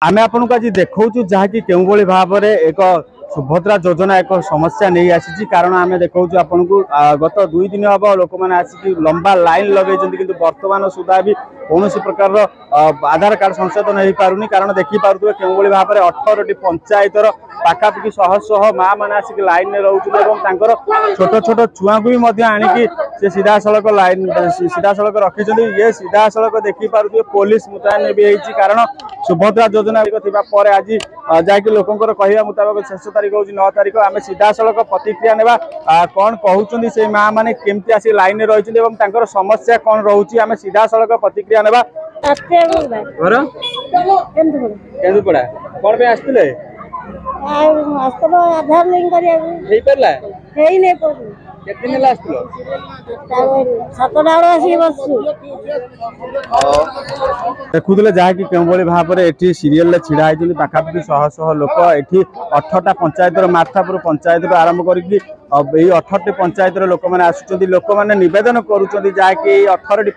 आमे आपन को आज देखौछु जहाँकि केउ भली भाव में एक सुभद्रा योजना एक समस्या नहीं आसी कारण आमे देखौछु आपन को गत 2 दिन हम लोक मैंने आसिक लंबा लाइन लगे किंतु वर्तमान सुधा भी कौन प्रकार आधार कार्ड संशोधन हो पारुनी कारण देखी पारे केउ भली भाव में 18 पंचायतर पाखापाखि शह शह माँ मैंने आसिक लाइन में रोचे छोट छोट छुआ को भी आणिकी से सीधा सड़क लाइन सीधा सड़क रखी ये सीधा सड़क देखी पारे पुलिस मुतयन भी होती कारण सुभद्रा योजना आज जहाँकि लोकंर कहवा मुताबिक शेष तारीख हूँ 9 तारीख आम सीधा सड़क प्रतिक्रिया नेबा कौन कहते से माँ मैंने केमती आसी लाइन में रही समस्या कौन रोचे आम सीधा सड़क प्रतिक्रिया नेबा घर केन्दुपड़ा कौन पे आसते आधार लिंक देखुले जहाँकि केउभली भाव में एठी सीरियल छिड़ा होती पाखापाखि शह शह लोक एठी 18टा पंचायतर मार्थापुर पंचायत आरंभ करके 18टी पंचायतर लोक मैंने आसुच्चंदी लोक मैंने निवेदन करुच्चंदी जहाँकि 18टी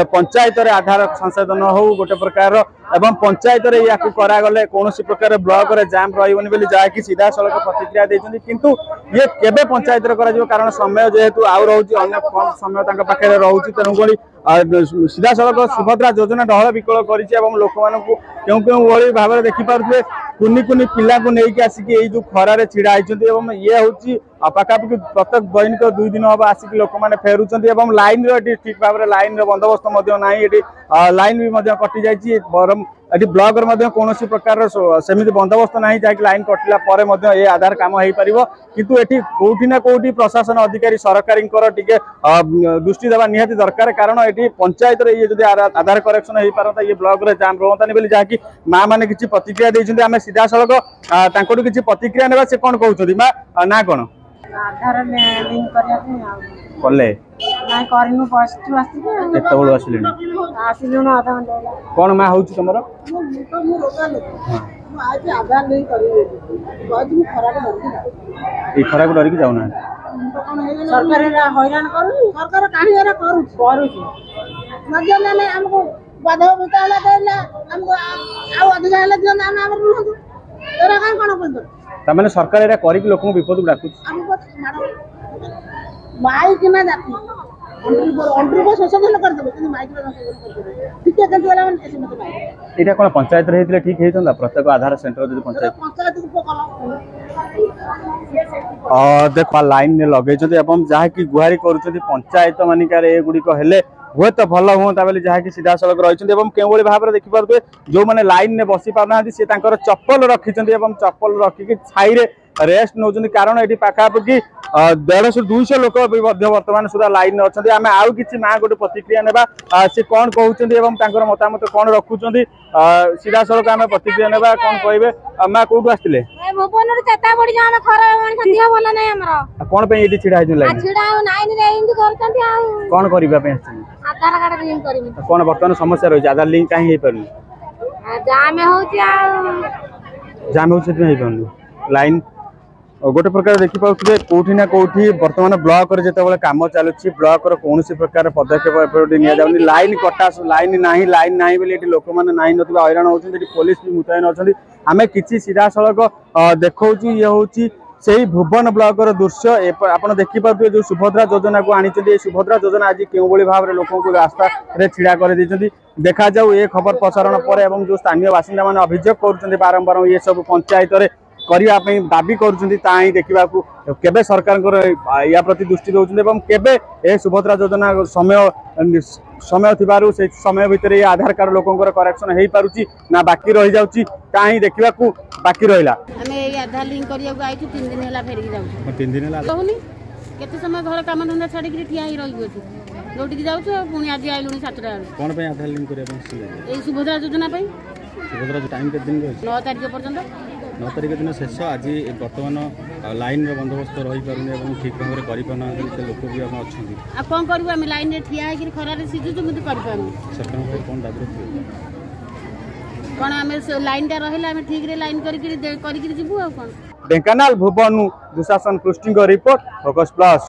पंचायतर आधार संशोधन हो गोटे प्रकार एवं पंचायत या करागले कौन प्रकार ब्लॉक रे जाम रही जहाँकि सीधा सड़क प्रतिक्रिया देते किंतु ये केबे पंचायत कारण समय जेहेतु आउ रोचे अनेक कम समय पाखे रोचे तेणुक सीधा सड़क सुभद्रा योजना ढल विकल कर लोक मानी भाव में देखिपे कुनी कुनी पिला को लेकिन आसिक जो खरारे छिड़ा होती ये हूँ पाखापाखि प्रत्येक दैनिक 2 दिन हम आसिक लोक मैंने फेरुंट लाइन ठीक भाव में लाइन बंदोबस्त ना लाइन भी कटि जाइए बरम ये ब्लॉक कौन प्रकार सेमती बंदोबस्त ना जहाँकि लाइन कटिला ये आधार कम हो पार किंतु ये कौटी ना कौटी प्रशासन अधिकारी सरकारी टे दृष्टि देवा निहाती दरकार कारण ये पंचायत ये जो आधार करेक्शन हो पारता ये ब्लॉक रे जाम रोतानी बोली जहाँकि माँ मैंने किसी प्रतिक्रिया देते आम सीधा सड़क किसी प्रतिक्रिया नेबा से कौन कहते माँ ना कौन आधार लिंक कले कौन माँ हूँ तुम खरा को डरिक जाऊना मैंने सरकार लोक विपद डाक यहाँ कौन पंचायत ठीक होता प्रत्येक आधार सेंटर जो पंचायत देख लाइन में लगे जहाँकि गुहारी कर पंचायत मानिकार एगुड़िक हेले हुए तो भल हुआ बोली जहाँकि सीधा सड़क रही केवल भाव में देखिपे जो मैंने लाइन में बसी पारना सी चप्पल रखी चप्पल रखिकी छाई रेस्ट नौ कारण ये पाखापाखि 150-200 लोक वर्तमान सुधा लाइन अच्छा आम आउ कि माँ गोटे प्रतिक्रिया नेबा सी कौन कहते मतामत कौन रखुच्च सीधा सड़क आम प्रतिक्रिया नेबा कौन कहे माँ कौटू आसते कौन पे छिड़ा कौन करने कौन बर्तमान समस्या रही आधार लिंक कहीं पार जाम हो लाइन गोटे प्रकार देखिपे कौटी ना कौटी बर्तमान ब्लॉक जो कम चलुची ब्लॉक कौन प्रकार पदक्षेप नि लाइन कटा लाइन ना लोक मैंने ना हैरान होती पुलिस भी मुतयन अच्छा आम कि सीधा सड़क देखा ये हूँ से भुवन ब्लॉक दृश्य आप देखिपे जो सुभद्रा योजना को आनी सुभद्रा योजना आज केउ भाव में लोक रास्ता छिड़ा कर देखा जाऊ ये खबर प्रसारण पर जो स्थानीय बासिंदा मैंने अभियोग कर बारंबार ये सब पंचायत करने दाबी करुँच देखा केबे सरकार या प्रति दृष्टि दौरान केबे ए सुभद्रा योजना समय थिबारु से समय भितर ये आधार कार्ड लोकंकर करेक्शन हो पारुची ना बाकी रही जाउची काई देखिबा को बाकी रहिला हमें ये आधार लिंक करिया को आइछु 3 दिन होला फेर के जाउ 3 दिन होला कहूनी केते समय घर काम धंदा छाडी के ठिया ही रहिबो छु लोटी के जाउछु पुनी आज आइलुनी 7टा कोन पे आधार लिंक करिया पे ए सुभद्रा योजना पे सुभद्रा टाइम के दिन 9 तारिख पर्यंत 9 तारिख दिन शेष आज बर्तमान लाइन बंदोबस्त रही पारे ठीक भाव में करना लोक भी अच्छा कौन करूँ लाइन में ठिया खरार सीझुचु मुझे सरकार कौन दाबी रखिए कौन आम लाइन टा रहा ठीक लाइन कर ढेंकानाल भुवन दुशासन पृष्टि रिपोर्ट फोकस प्लस।